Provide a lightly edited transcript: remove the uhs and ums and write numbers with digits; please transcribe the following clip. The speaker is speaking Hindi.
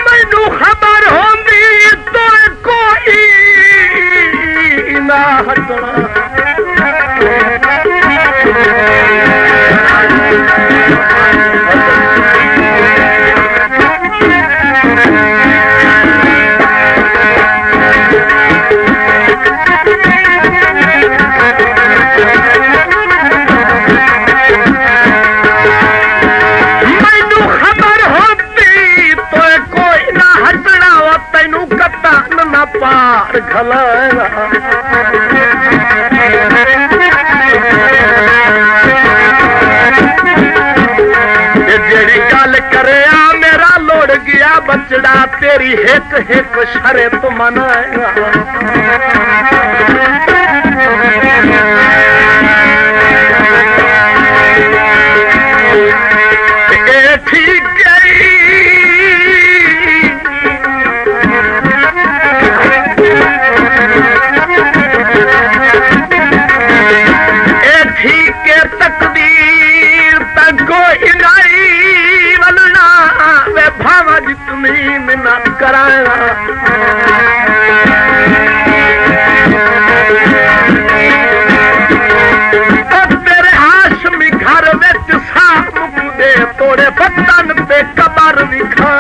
मैनू खबर होंदी तो कोई ना हटना पार खलाया जेड़ी गल करे मेरा लोड़ गया बचड़ा तेरी हिक हिक शर्त मनाएगा ठीक तकदीर तक कोई नहीं वलना वे भावा जितनी मिना कराया तेरे हाशमी घर विच सामुक दे तोड़े बदन पे कबर विखा